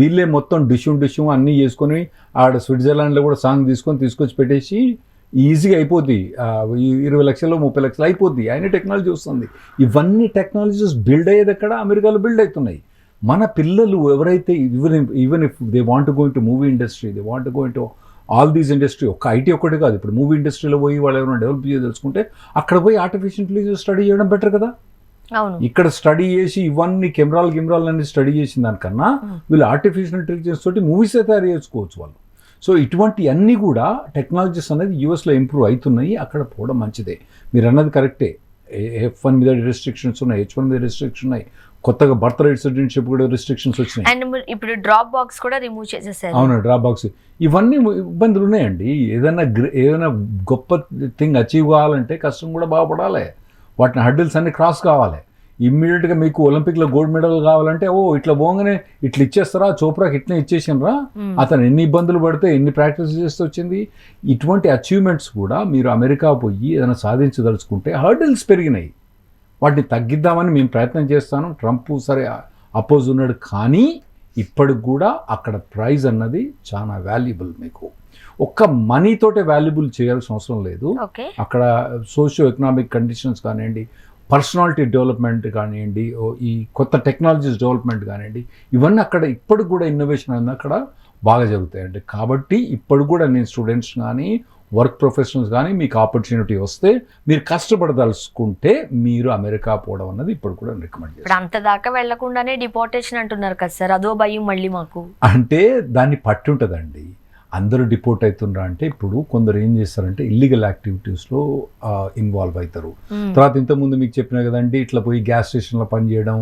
వీళ్ళే మొత్తం డిష్యూమ్ అన్నీ చేసుకొని ఆడ స్విట్జర్లాండ్లో కూడా సాంగ్ తీసుకొచ్చి పెట్టేసి ఈజీగా అయిపోద్ది. 20 లక్షలు 30 లక్షలు అయిపోద్ది. ఆయన టెక్నాలజీ వస్తుంది. ఇవన్నీ టెక్నాలజీస్ బిల్డ్ అయ్యేది ఎక్కడ? అమెరికాలో బిల్డ్ అవుతున్నాయి. మన పిల్లలు ఎవరైతే even if they want go into movie industry, they want go into all these industry, ఒక్క ఐటీ ఒక్కటి కాదు, ఇప్పుడు మూవీ ఇండస్ట్రీలో పోయి వాళ్ళు ఎవరైనా డెవలప్ తెలుసుకుంటే అక్కడ పోయి ఆర్టిఫిషియల్ ఇంటెలిజెన్స్ స్టడీ చేయడం బెటర్ కదా. ఇక్కడ స్టడీ చేసి ఇవన్నీ కెమెరాలు అన్ని స్టడీ చేసిన దానికన్నా వీళ్ళు ఆర్టిఫిషియల్ ఇంటెలిజెన్స్ తోటి మూవీసే తయారు చేసుకోవచ్చు వాళ్ళు. సో ఇటువంటి అన్నీ కూడా టెక్నాలజీస్ అనేది యూఎస్లో ఇంప్రూవ్ అవుతున్నాయి. అక్కడ పోవడం మంచిదే. మీరు అన్నది కరెక్టే. F1 మీద రెస్ట్రిక్షన్స్ ఉన్నాయి, H1 మీద రెస్ట్రిక్షన్ ఉన్నాయి, కొత్తగా బర్త్ రైట్ సిటిజన్షిప్ కూడా రెస్ట్రిక్షన్స్ వచ్చినాయి. అండ్ ఇప్పుడు డ్రాప్ బాక్స్ కూడా రిమూవ్ చేసేసారు. అవును, డ్రాప్ బాక్స్. ఇవన్నీ ఇబ్బందులు ఉన్నాయండి. ఏదైనా గొప్ప థింగ్ అచీవ్ కావాలంటే కష్టం కూడా బాగుపడాలి. వాటిని హర్డిల్స్ అన్ని క్రాస్ కావాలి. ఇమ్మీడియట్గా మీకు ఒలింపిక్లో గోల్డ్ మెడల్ కావాలంటే ఇట్లా పోగానే ఇట్లా ఇచ్చేస్తారా, చోప్రాకి ఇట్లా ఇచ్చేసినరా, అతను ఎన్ని ఇబ్బందులు పడితే ఎన్ని ప్రాక్టీస్ చేస్తూ వచ్చింది. ఇటువంటి అచీవ్మెంట్స్ కూడా మీరు అమెరికా పోయి ఏదైనా సాధించదలుచుకుంటే హర్డిల్స్ పెరిగినాయి. వాటిని తగ్గిద్దామని మేము ప్రయత్నం చేస్తాను. ట్రంప్ సరే అపోజ్ ఉన్నాడు, కానీ ఇప్పటికి కూడా అక్కడ ప్రైజ్ అన్నది చాలా వాల్యుబుల్. మీకు ఒక్క మనీతోటే వాల్యుబుల్ చేయాల్సిన అవసరం లేదు. అక్కడ సోషియో ఎకనామిక్ కండిషన్స్ కానివ్వండి, పర్సనాలిటీ డెవలప్మెంట్ కానివ్వండి, ఈ కొత్త టెక్నాలజీస్ డెవలప్మెంట్ కానివ్వండి, ఇవన్నీ అక్కడ ఇప్పటికి కూడా ఇన్నోవేషన్ అనేది అక్కడ బాగా జరుగుతాయండి. కాబట్టి ఇప్పుడు కూడా నేను స్టూడెంట్స్ కానీ వర్క్ ప్రొఫెషనల్స్ కానీ మీకు ఆపర్చునిటీ వస్తే మీరు కష్టపడదలుచుకుంటే మీరు అమెరికా పోవడం అన్నది ఇప్పుడు కూడా రికమెండ్ చేస్తాను. అంత దాకా వెళ్లకుండానే డిపోర్టేషన్ అంటున్నారు కదా సార్, అదో భయం మళ్ళీ మాకు. అంటే దాన్ని పట్టి ఉంటుందండి. అందరూ డిపోర్ట్ అవుతుండ్రా అంటే ఇప్పుడు కొందరు ఏం చేస్తారంటే ఇల్లీగల్ యాక్టివిటీస్లో ఇన్వాల్వ్ అవుతారు. తర్వాత ఇంతకుముందు మీకు చెప్పినా కదండి, ఇట్లా పోయి గ్యాస్ స్టేషన్లో పనిచేయడం,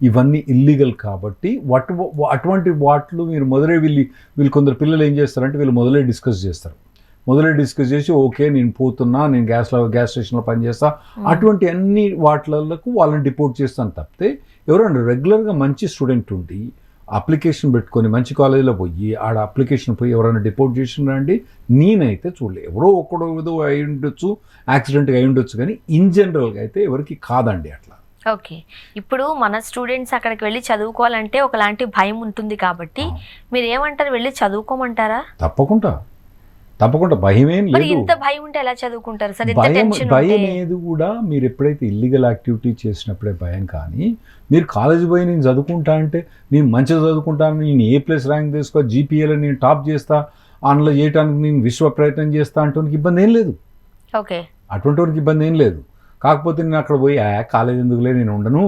ఇవన్నీ ఇల్లీగల్. కాబట్టి అటువంటి వాటిలో మీరు వీళ్ళు కొందరు పిల్లలు ఏం చేస్తారంటే వీళ్ళు మొదలే డిస్కస్ చేసి ఓకే నేను పోతున్నా, నేను గ్యాస్ స్టేషన్లో పనిచేస్తా, అటువంటి అన్ని వాటిలకు వాళ్ళని డిపోర్ట్ చేస్తాను తప్పితే ఎవరైనా రెగ్యులర్గా మంచి స్టూడెంట్ ఉండి అప్లికేషన్ పెట్టుకొని మంచి కాలేజీలో పోయి ఆడ అప్లికేషన్ పోయి ఎవరైనా డిపోర్ట్ చేసినారండి నేనైతే చూడలే. ఎవరో ఒక్కడో ఏదో అయి ఉండొచ్చు, యాక్సిడెంట్గా అయి ఉండొచ్చు, కానీ ఇన్ జనరల్గా అయితే ఎవరికి కాదండి అట్లా. ఓకే, ఇప్పుడు మన స్టూడెంట్స్ అక్కడికి వెళ్ళి చదువుకోవాలంటే ఒకలాంటి భయం ఉంటుంది కాబట్టి మీరు ఏమంటారు, వెళ్ళి చదువుకోమంటారా? తప్పకుండా భయమేం లేదు. ఇంత భయం ఉంటే ఎలా చదువుకుంటారు సార్? భయం ఏది కూడా మీరు ఎప్పుడైతే ఇల్లీగల్ యాక్టివిటీ చేసినప్పుడే భయం. కానీ మీరు కాలేజీ పోయి నేను చదువుకుంటా అంటే నేను మంచిగా చదువుకుంటాను, నేను A+ ర్యాంక్ తీసుకో, GPAలో నేను టాప్ చేస్తా, అందులో చేయడానికి నేను విశ్వ ప్రయత్నం చేస్తా అంటే ఇబ్బంది ఏం లేదు. ఓకే, అటువంటి వాడికి ఇబ్బంది ఏం లేదు. కాకపోతే నేను అక్కడ పోయి కాలేజ్ ఎందుకులే నేను ఉండను,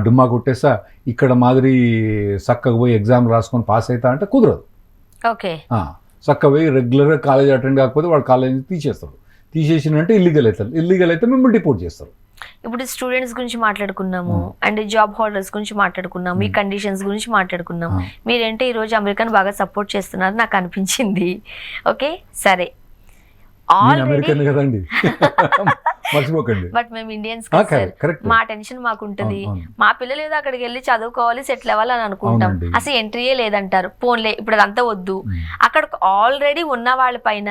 డుమ్మా కొట్టేస్తా, ఇక్కడ మాదిరి చక్కగా పోయి ఎగ్జామ్ రాసుకొని పాస్ అవుతా అంటే కుదరదు. ఓకే, చక్కగా పోయి రెగ్యులర్గా కాలేజ్ అటెండ్ కాకపోతే వాడు కాలేజ్ తీసేస్తారు. తీసేసినంటే ఇల్లీగల్ అయితే మిమ్మల్ని డిపోర్ట్ చేస్తారు. ఇప్పుడు స్టూడెంట్స్ గురించి మాట్లాడుకున్నాము అండ్ జాబ్ హోల్డర్స్ గురించి మాట్లాడుకున్నాము, ఈ కండిషన్స్ గురించి మాట్లాడుకున్నాము. మీరేంటే ఈరోజు అమెరికాను బాగా సపోర్ట్ చేస్తున్నారు నాకు అనిపించింది. ఓకే సరే, అమెరికన్ కదండి మర్చిపోకండి, బట్ మేము ఇండియన్స్, మా టెన్షన్ మాకు ఉంటుంది. మా పిల్లలు ఏదో అక్కడికి వెళ్ళి చదువుకోవాలి, సెటిల్ అవ్వాలి అని అనుకుంటాం. అసలు ఎంట్రీయే లేదంటారు. పోన్లే ఇప్పుడు అదంతా వద్దు. అక్కడ ఆల్రెడీ ఉన్న వాళ్ళ పైన,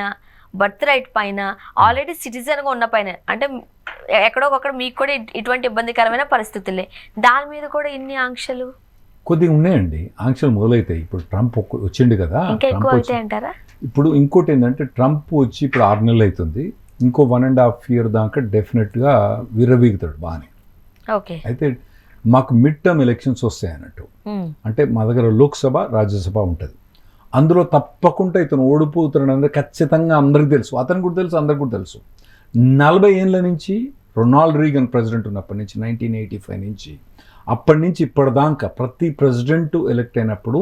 బర్త్ రైట్ పైన, ఆల్రెడీ సిటిజన్గా ఉన్న పైన, అంటే ఎక్కడో ఒకక్కడ మీకు కూడా ఇటువంటి ఇబ్బందికరమైన పరిస్థితులే, దాని మీద కూడా ఇన్ని ఆంక్షలు కొద్దిగా ఉన్నాయండి. ఆంక్షలు మొదలవుతాయి. ఇప్పుడు ట్రంప్ వచ్చిండు కదా, ఇంకా ఎక్కువ అవుతాయి అంటారా? ఇప్పుడు ఇంకోటి ఏంటంటే ట్రంప్ వచ్చి ఇప్పుడు 6 నెలలు అవుతుంది. ఇంకో 1.5 year దాకా డెఫినెట్గా విర్రవీగుతాడు బాగానే. ఓకే, అయితే మాకు మిడ్ టర్మ్ ఎలక్షన్స్ వస్తాయి అన్నట్టు. అంటే మా దగ్గర లోక్సభ, రాజ్యసభ ఉంటుంది. అందులో తప్పకుండా ఇతను ఓడిపోతున్నాడు ఖచ్చితంగా అందరికీ తెలుసు, అతనికి కూడా తెలుసు, అందరికి కూడా తెలుసు. 40 ఏళ్ళ నుంచి రొనాల్డ్ రీగన్ ప్రెసిడెంట్ ఉన్నప్పటి నుంచి 1985 నుంచి అప్పటి నుంచి ఇప్పటిదాకా ప్రతి ప్రెసిడెంట్ ఎలక్ట్ అయినప్పుడు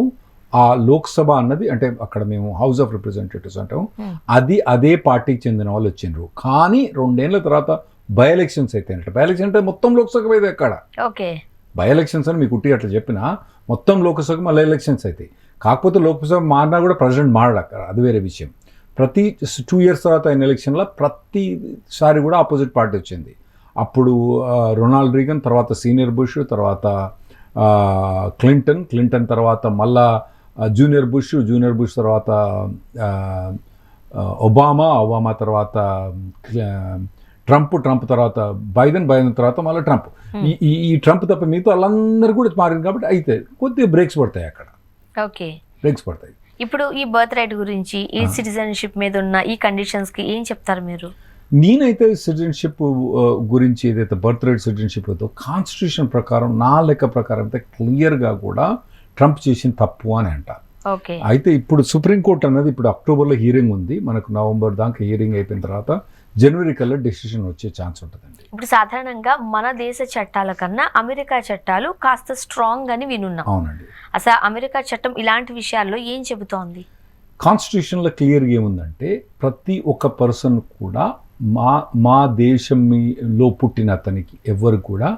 ఆ లోక్సభ అన్నది, అంటే అక్కడ మేము హౌస్ ఆఫ్ రిప్రజెంటేటివ్స్ అంటాం, అదే పార్టీకి చెందిన వాళ్ళు వచ్చిండ్రు. కానీ 2 ఏళ్ల తర్వాత బై ఎలక్షన్స్ అయితే, బై ఎలక్షన్ అంటే మొత్తం లోక్సభ అయితే ఎక్కడ బై ఎలక్షన్స్ అని మీకు ఉట్టి అట్లా చెప్పినా మొత్తం లోక్సభ మళ్ళీ ఎలక్షన్స్ అవుతాయి. కాకపోతే లోక్సభ మారినా కూడా ప్రెసిడెంట్ మారడు అక్కడ, అది వేరే విషయం. ప్రతి 2 years తర్వాత అయిన ఎలక్షన్లో ప్రతిసారి కూడా ఆపోజిట్ పార్టీ వచ్చింది. అప్పుడు రొనాల్డ్ రీగన్, తర్వాత సీనియర్ బుష్, తర్వాత క్లింటన్ తర్వాత మళ్ళా జూనియర్ బుష్ తర్వాత ఒబామా తర్వాత ట్రంప్ తర్వాత బైడెన్ తర్వాత మళ్ళీ ట్రంప్. ఈ ట్రంప్ తప్ప మిగతా వాళ్ళందరూ కూడా మారింది కాబట్టి అయితే కొద్దిగా బ్రేక్స్ పడతాయి అక్కడ, ఓకే. బ్రేక్స్ పడతాయి. ఇప్పుడు ఈ బర్త్ రైట్ గురించి, ఈ సిటిజన్షిప్ మీద ఉన్న ఈ కండిషన్స్ కి ఏం చెప్తారు మీరు? నేనైతే సిటిజన్షిప్ గురించి ఏదైతే బర్త్ రైట్ సిటిజన్షిప్ ఉందో కాన్స్టిట్యూషన్ ప్రకారం నా లెక్క ప్రకారం అయితే క్లియర్గా కూడా ట్రంప్ చేసిన తప్పు అని అంటారు. ఓకే. అయితే ఇప్పుడు సుప్రీంకోర్టు అనేది ఇప్పుడు అక్టోబర్లో హియరింగ్ ఉంది, మనకు నవంబర్ దాకా హియరింగ్ అయిపోయిన తర్వాత జనవరి కల్లా డెసిషన్ వచ్చే ఛాన్స్ ఉంటుందండి. ఇప్పుడు సాధారణంగా మన దేశ చట్టాల కన్నా అమెరికా చట్టాలు కాస్త స్ట్రాంగ్ అని వినున్నాం. అవునండి. అసలు అమెరికా చట్టం ఇలాంటి విషయాల్లో ఏం చెబుతోంది? కాన్స్టిట్యూషన్లో క్లియర్గా ఏముందంటే ప్రతి ఒక్క పర్సన్ కూడా మా దేశంలో పుట్టిన అతనికి ఎవరు కూడా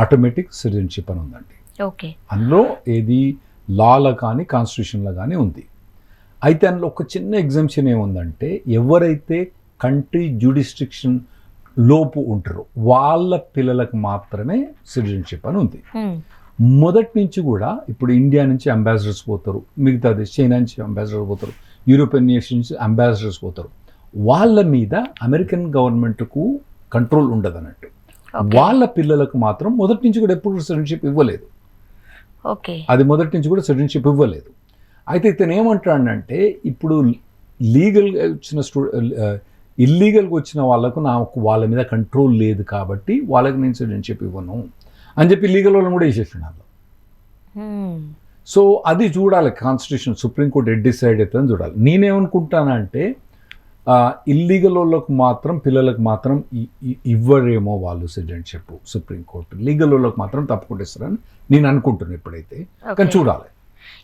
ఆటోమేటిక్ సిటిజన్షిప్ అని ఉందండి. ఓకే. అందులో ఏది లాలో కానీ కాన్స్టిట్యూషన్లో కానీ ఉంది. అయితే అందులో ఒక చిన్న ఎగ్జామ్షన్ ఏముందంటే ఎవరైతే కంట్రీ జ్యూడిస్ట్రిక్షన్ లోపు ఉంటారో వాళ్ళ పిల్లలకు మాత్రమే సిటిజన్షిప్ అని ఉంది. మొదటి నుంచి కూడా ఇప్పుడు ఇండియా నుంచి అంబాసిడర్స్ పోతారు, మిగతా చైనా నుంచి అంబాసిడర్స్ పోతారు, యూరోపియన్ నేషన్ నుంచి అంబాసిడర్స్ పోతారు. వాళ్ళ మీద అమెరికన్ గవర్నమెంట్కు కంట్రోల్ ఉండదు అన్నట్టు. వాళ్ళ పిల్లలకు మాత్రం మొదటి నుంచి కూడా ఎప్పుడు సిటిజన్షిప్ ఇవ్వలేదు. ఓకే. అది మొదటి నుంచి కూడా సిటిజన్షిప్ ఇవ్వలేదు. అయితే ఇతను ఏమంటాడంటే ఇప్పుడు లీగల్గా వచ్చిన ఇల్లీగల్గా వచ్చిన వాళ్ళకు నాకు వాళ్ళ మీద కంట్రోల్ లేదు కాబట్టి వాళ్ళకి నేను సిటిజన్షిప్ ఇవ్వను అని చెప్పి లీగల్ వాళ్ళని కూడా వేసేసినాను. సో అది చూడాలి కాన్స్టిట్యూషన్, సుప్రీంకోర్టు ఎడ్ డిసైడ్ అవుతుందని చూడాలి. నేనేమనుకుంటానంటే ఇల్లీగల్ వాళ్ళకు మాత్రం పిల్లలకు మాత్రం ఇవ్వరేమో వాళ్ళు సిటిజన్షిప్ సుప్రీంకోర్టు, లీగల్ వాళ్ళకు మాత్రం తప్పకుండా ఇస్తారని నేను అనుకుంటున్నాను ఇప్పుడైతే, కానీ చూడాలి.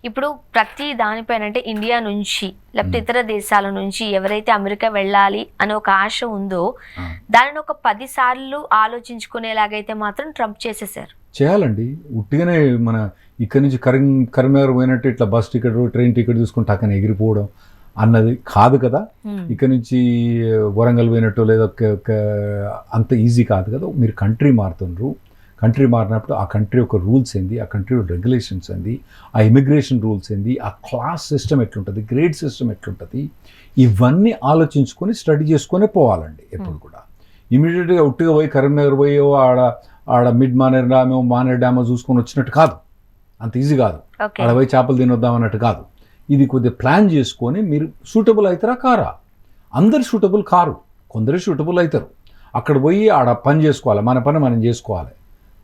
ఇప్పుడు ప్రతి దానిపైన అంటే ఇండియా నుంచి లేకపోతే ఇతర దేశాల నుంచి ఎవరైతే అమెరికా వెళ్ళాలి అనే ఒక ఆశ ఉందో దానిని ఒక 10 సార్లు ఆలోచించుకునేలాగైతే మాత్రం ట్రంప్ చేసేసారు. చేయాలండి. ఉట్టిగానే మన ఇక్కడ నుంచి కరీంనగర్ పోయినట్టు ఇట్లా బస్ టికెట్ ట్రైన్ టికెట్ చూసుకుంటే అక్కడ ఎగిరిపోవడం అన్నది కాదు కదా. ఇక్కడ నుంచి వరంగల్ పోయినట్టు లేదా అంత ఈజీ కాదు కదా. మీరు కంట్రీ మారుతున్నారు, కంట్రీ మారినప్పుడు ఆ కంట్రీ యొక్క రూల్స్ ఏంది, ఆ కంట్రీ రెగ్యులేషన్స్ ఏంది, ఆ ఇమిగ్రేషన్ రూల్స్ ఏంది, ఆ క్లాస్ సిస్టమ్ ఎట్లుంటుంది, గ్రేడ్ సిస్టమ్ ఎట్లుంటుంది, ఇవన్నీ ఆలోచించుకొని స్టడీ చేసుకొని పోవాలండి ఎప్పుడు కూడా. ఇమీడియట్గా ఉట్టిగా పోయి కరీంనగర్ పోయి ఆడ మిడ్ మానేర్ డ్యామో చూసుకొని వచ్చినట్టు కాదు, అంత ఈజీ కాదు. ఆడ పోయి చేపలు తినొద్దాం అన్నట్టు కాదు. ఇది కొద్దిగా ప్లాన్ చేసుకొని మీరు సూటబుల్ అవుతారా కారా. అందరు సూటబుల్ కారు, కొందరు సూటబుల్ అవుతారు. అక్కడ పోయి ఆడ పని చేసుకోవాలి, మన పని మనం చేసుకోవాలి,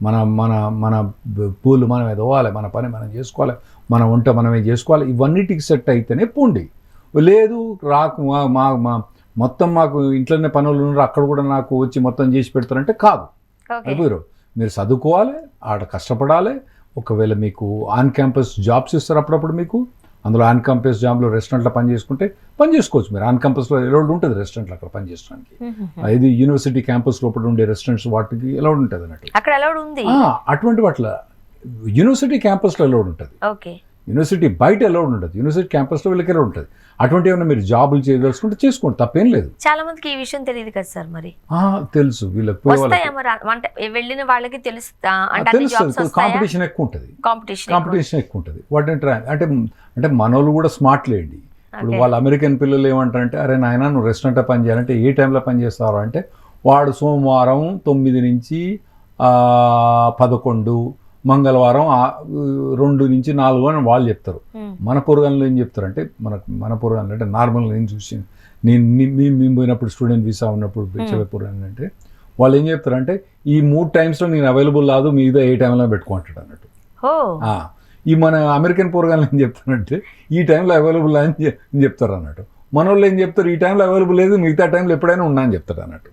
మన మన మన పూలు మనం ఎదవాలి, మన పని మనం చేసుకోవాలి, మన వంట మనమే చేసుకోవాలి. ఇవన్నిటికి సెట్ అయితేనే పోండి. లేదు రాకు మొత్తం మాకు ఇంట్లోనే పనులు ఉన్నారు అక్కడ కూడా నాకు వచ్చి మొత్తం చేసి పెడతారంటే కాదు. అయిపోయారు. మీరు చదువుకోవాలి, ఆడ కష్టపడాలి. ఒకవేళ మీకు ఆన్ క్యాంపస్ జాబ్స్ ఇస్తారు అప్పుడప్పుడు, మీకు అందులో ఆన్ క్యాంపస్ జాబ్లో రెస్టారెంట్లో పని చేసుకుంటే పని చేసుకోవచ్చు. మీరు ఆన్ క్యాంపస్లో ఎలౌడ్ ఉంటుంది రెస్టారెంట్లో అక్కడ పని చేసుకోవడానికి. ఇది యూనివర్సిటీ క్యాంపస్ లోపల ఉండే రెస్టారెంట్స్ వాటికి ఎలౌడ్ ఉంటుంది అన్నట్టు. అక్కడ ఎలౌడ్ ఉంది. అటువంటి వాటిలో యూనివర్సిటీ క్యాంపస్లో ఎలౌడ్ ఉంటుంది. ఓకే. యూనివర్సిటీ బయట ఎలౌడ్ ఉంటుంది, యూనివర్సిటీ క్యాంపస్లో వీళ్ళకి ఎలౌడ్ ఉంటుంది. అటువంటి ఏమైనా మీరు జాబులు చేయదలుచుకుంటే చేసుకోండి, తప్పేం లేదు. చాలా మందికి ఈ విషయం తెలియదు కదా సార్. మరి తెలుసు, వీళ్ళకి వెళ్ళిన వాళ్ళకి తెలుస్తా తెలుస్తుంది. కాంపిటీషన్ ఎక్కువ ఉంటుంది, కాంపిటీషన్ ఎక్కువ ఉంటుంది. అంటే మనోళ్ళు కూడా స్మార్ట్ లేండి. ఇప్పుడు వాళ్ళ అమెరికన్ పిల్లలు ఏమంటారంటే, అరే నాయన నువ్వు రెస్టారెంట్లో పని చేయాలంటే ఏ టైంలో పని చేస్తావు అంటే, వాడు సోమవారం 9 నుంచి 11, మంగళవారం 2 నుంచి 4 అని వాళ్ళు చెప్తారు. మన పొరగాళ్ళు ఏం చెప్తారంటే, మన పొరగాళ్ళు అంటే నార్మల్గా నేను చూసి మేము పోయినప్పుడు స్టూడెంట్ వీసా ఉన్నప్పుడు చెప్పే పొరగాళ్ళు అంటే వాళ్ళు ఏం చెప్తారంటే, ఈ 3 టైమ్స్లో నేను అవైలబుల్ కాదు, మీద ఏ టైంలో పెట్టుకుంటాడు అన్నట్టు. ఈ మన అమెరికన్ పొరగాళ్ళు ఏం చెప్తారంటే ఈ టైంలో అవైలబుల్ అని చెప్తారు అన్నట్టు. మన వాళ్ళు ఏం చెప్తారు, ఈ టైంలో అవైలబుల్ లేదు, మిగతా టైంలో ఎప్పుడైనా ఉన్నా అని చెప్తారు అన్నట్టు.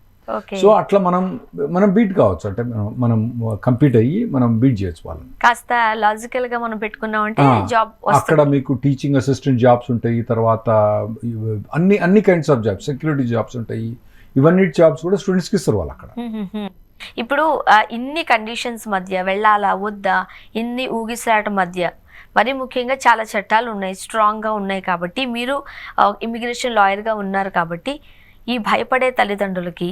సో అట్లా మనం బీట్ కావచ్చు, అంటే మనం కంపీట్ అయ్యి మనం బీట్ చేయొచ్చు వాళ్ళని. కాస్త లాజికల్ గా మనం పెట్టుకున్నామంటే జాబ్ అక్కడ మీకు టీచింగ్ అసిస్టెంట్ జాబ్స్ ఉంటాయి, తర్వాత అన్ని kinds of jobs, security jobs ఉంటాయి. ఇవన్నీ జాబ్స్ కూడా స్టూడెంట్స్కి ఇస్తారు వాళ్ళు అక్కడ. ఇప్పుడు ఇన్ని కండిషన్స్ మధ్య వెళ్ళాలా వద్దా, ఇన్ని ఊగిసలాట మధ్య మరి ముఖ్యంగా చాలా చట్టాలు ఉన్నాయి, స్ట్రాంగ్గా ఉన్నాయి. కాబట్టి మీరు ఇమిగ్రేషన్ లాయర్గా ఉన్నారు కాబట్టి ఈ భయపడే తల్లిదండ్రులకి,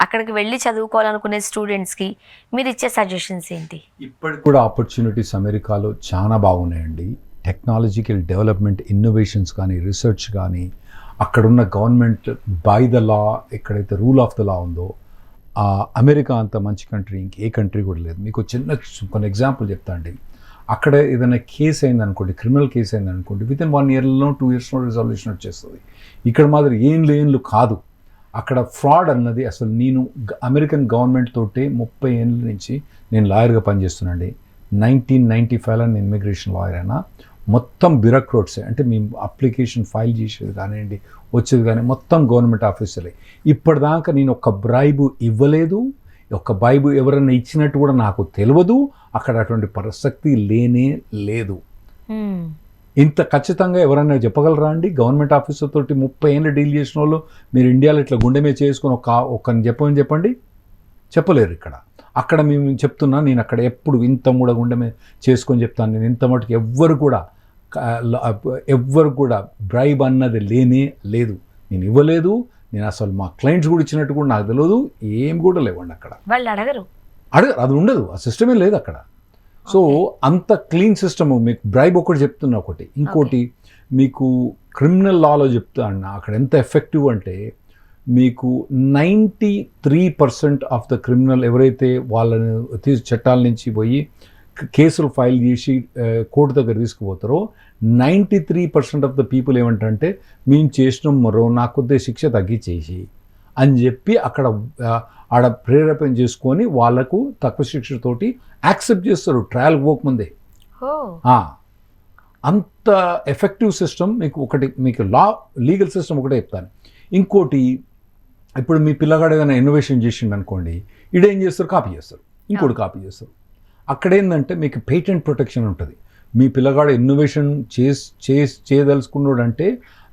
అక్కడికి వెళ్ళి చదువుకోవాలనుకునే స్టూడెంట్స్కి మీరు ఇచ్చే సజెషన్స్ ఏంటి? ఇప్పటికి కూడా ఆపర్చునిటీస్ అమెరికాలో చాలా బాగున్నాయండి. టెక్నాలజికల్ డెవలప్మెంట్, ఇన్నోవేషన్స్ కానీ, రీసెర్చ్ కానీ, అక్కడున్న గవర్నమెంట్ బై ద లా, ఎక్కడైతే రూల్ ఆఫ్ ద లా ఉందో అమెరికా అంత మంచి కంట్రీ ఇంకే కంట్రీ కూడా లేదు. మీకు కొన్ని ఎగ్జాంపుల్ చెప్తా అండి. అక్కడ ఏదైనా కేసు అయిందనుకోండి, క్రిమినల్ కేసు అయిందనుకోండి, విత్ ఇన్ 1 yearలో 2 yearsలో రిజల్యూషన్ వచ్చేస్తుంది. ఇక్కడ మాదిరి ఏండ్లు కాదు. అక్కడ ఫ్రాడ్ అన్నది అసలు నేను అమెరికన్ గవర్నమెంట్ తోటే 30 ఏళ్ళ నుంచి నేను లాయర్గా పనిచేస్తున్నాండి. 1995లో నేను ఇమిగ్రేషన్ లాయర్ అయినా. మొత్తం బ్యూరోక్రాట్సే, అంటే మేము అప్లికేషన్ ఫైల్ చేసేది కానివ్వండి, వచ్చేది కానీ మొత్తం గవర్నమెంట్ ఆఫీసర్లే. ఇప్పటిదాకా నేను ఒక బ్రైబు ఇవ్వలేదు, ఒక బ్రైబు ఎవరైనా ఇచ్చినట్టు కూడా నాకు తెలియదు. అక్కడ అటువంటి ప్రసక్తి లేనే లేదు. ఇంత ఖచ్చితంగా ఎవరైనా చెప్పగలరా అండి? గవర్నమెంట్ ఆఫీసర్ తోటి 30 ఏళ్ళు డీల్ చేసిన వాళ్ళు మీరు ఇండియాలో ఇట్లా గుండె మీద చేసుకుని ఒక్కరిని చెప్పండి, చెప్పలేరు. అక్కడ మేము చెప్తున్నా, నేను అక్కడ ఎప్పుడు ఇంత కూడా గుండె మీద చేసుకొని చెప్తాను. నేను ఇంత మటుకు ఎవ్వరు కూడా బ్రైబ్ అన్నది లేనే లేదు. నేను ఇవ్వలేదు. నేను అసలు మా క్లయింట్స్ కూడా ఇచ్చినట్టు కూడా నాకు తెలియదు. ఏం కూడా లేవండి అక్కడ. వాళ్ళు అడగరు, అది ఉండదు. ఆ సిస్టమే లేదు అక్కడ. సో అంత క్లీన్ సిస్టమ్. మీకు బ్రైబ్ ఒకటి చెప్తున్నా ఒకటి. ఇంకోటి మీకు క్రిమినల్ లాలో చెప్తా అన్న అక్కడ ఎంత ఎఫెక్టివ్ అంటే, మీకు 93% ఆఫ్ ద క్రిమినల్ ఎవరైతే వాళ్ళని చట్టాల నుంచి పోయి కేసులు ఫైల్ చేసి కోర్టు దగ్గర తీసుకుపోతారో 93% ఆఫ్ ద పీపుల్ ఏమంటారంటే, మేము చేసినాం మరో నాకు కొద్దిగా శిక్ష తగ్గించేసి అని చెప్పి అక్కడ ఆడ ప్రేరేపణ చేసుకొని వాళ్ళకు తక్కువ శిక్షతోటి యాక్సెప్ట్ చేస్తారు ట్రయల్ పోకముందే. అంత ఎఫెక్టివ్ సిస్టమ్ మీకు లీగల్ సిస్టమ్ ఒకటే చెప్తాను. ఇంకోటి, ఇప్పుడు మీ పిల్లగాడు ఏదైనా ఇన్నోవేషన్ చేసిండు అనుకోండి, ఇడేం చేస్తారు, కాపీ చేస్తారు, ఇంకోటి కాపీ చేస్తారు. అక్కడేందంటే మీకు పేటెంట్ ప్రొటెక్షన్ ఉంటుంది. మీ పిల్లగాడు ఇన్నోవేషన్ చేయదలుచుకున్నాడు అంటే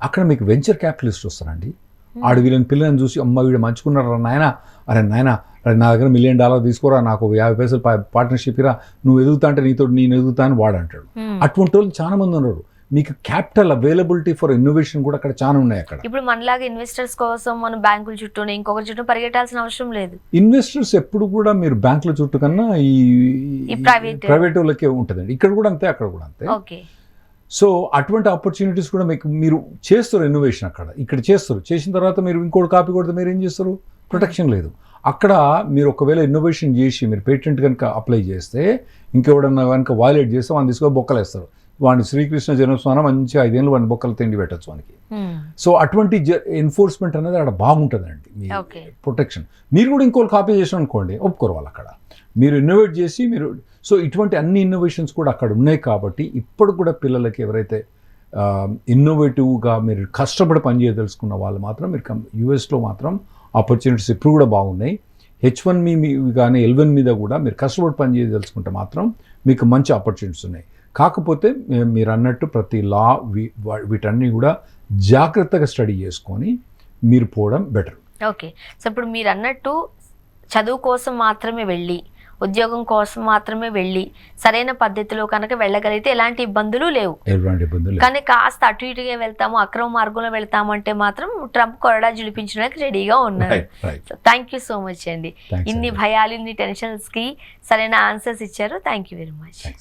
అక్కడ మీకు వెంచర్ క్యాపిటలిస్ట్ వస్తారండి. ఆడు వీళ్ళని పిల్లల్ని చూసి, అమ్మ వీడు మంచుకున్నారా నాయన, అరే నాయన నా దగ్గర $1 million తీసుకోరా, నాకు 50 పైసలు పార్ట్నర్షిప్ ఇరా, నువ్వు ఎదుగుతా అంటే నీతో నేను ఎదుగుతా అని వాడు అంటాడు. అటువంటి వాళ్ళు చాలా మంది ఉన్నారు. మీకు క్యాపిటల్ అవైలబిలిటీ ఫర్ ఇన్నోవేషన్ కూడా అక్కడ చాలా ఉన్నాయి. అక్కడ ఇప్పుడు మనలాగా ఇన్వెస్టర్స్ కోసం మనం బ్యాంకుల చుట్టూ ఇంకొకరి చుట్టూ పరిగెట్టాల్సిన అవసరం లేదు. ఇన్వెస్టర్స్ ఎప్పుడు కూడా మీరు బ్యాంకుల చుట్టూ కన్నా ఈ ప్రైవేట్ వాళ్ళకే ఉంటుందండి. ఇక్కడ కూడా అంతే, అక్కడ కూడా అంతే. ఓకే. సో అటువంటి ఆపర్చునిటీస్ కూడా మీరు చేస్తారు. ఇన్నోవేషన్ ఇక్కడ చేస్తారు. చేసిన తర్వాత మీరు ఇంకోటి కాపీ కొడితే మీరు ఏం చేస్తారు? ప్రొటెక్షన్ లేదు. అక్కడ మీరు ఒకవేళ ఇన్నోవేషన్ చేసి మీరు పేటెంట్ కనుక అప్లై చేస్తే, ఇంకెవడన్నా కనుక వైలేట్ చేస్తే వాడిని తీసుకొని బొక్కలేస్తారు. వాడిని శ్రీకృష్ణ జన్మస్థానం మంచి 5 ఏళ్ళు వాడిని బొక్కలు తిండి పెట్టచ్చు వానికి. సో అటువంటి ఎన్ఫోర్స్మెంట్ అనేది అక్కడ బాగుంటుందండి. మీ ప్రొటెక్షన్. మీరు కూడా ఇంకోటి కాపీ చేసిన అనుకోండి, ఒప్పుకోరు వాళ్ళు. అక్కడ మీరు ఇన్నోవేట్ చేసి సో ఇటువంటి అన్ని ఇన్నోవేషన్స్ కూడా అక్కడ ఉన్నాయి. కాబట్టి ఇప్పుడు కూడా పిల్లలకి ఎవరైతే ఇన్నోవేటివ్గా మీరు కష్టపడి పనిచేయదలుచుకున్న వాళ్ళు మాత్రం మీరు యూఎస్లో మాత్రం ఆపర్చునిటీస్ ఇప్పుడు కూడా బాగున్నాయి. H1B కానీ L1 మీద కూడా మీరు కష్టపడి పనిచేయదలుచుకుంటే మాత్రం మీకు మంచి ఆపర్చునిటీస్ ఉన్నాయి. కాకపోతే మీరు అన్నట్టు ప్రతి లా వీటన్నీ కూడా జాగ్రత్తగా స్టడీ చేసుకొని మీరు పోవడం బెటర్. ఓకే. సో ఇప్పుడు మీరు అన్నట్టు చదువు కోసం మాత్రమే వెళ్ళి, ఉద్యోగం కోసం మాత్రమే వెళ్ళి సరైన పద్ధతిలో కనుక వెళ్ళగలిగితే ఎలాంటి ఇబ్బందులు లేవు. కానీ కాస్త అటు ఇటుగా వెళ్తాము, అక్రమ మార్గంలో వెళ్తాము అంటే మాత్రం ట్రంప్ కొరడా జులిపించడానికి రెడీగా ఉన్నారు. థ్యాంక్ యూ సో మచ్ అండి. ఇన్ని భయాలు, ఇన్ని టెన్షన్స్కి సరైన ఆన్సర్స్ ఇచ్చారు. Thank you very much.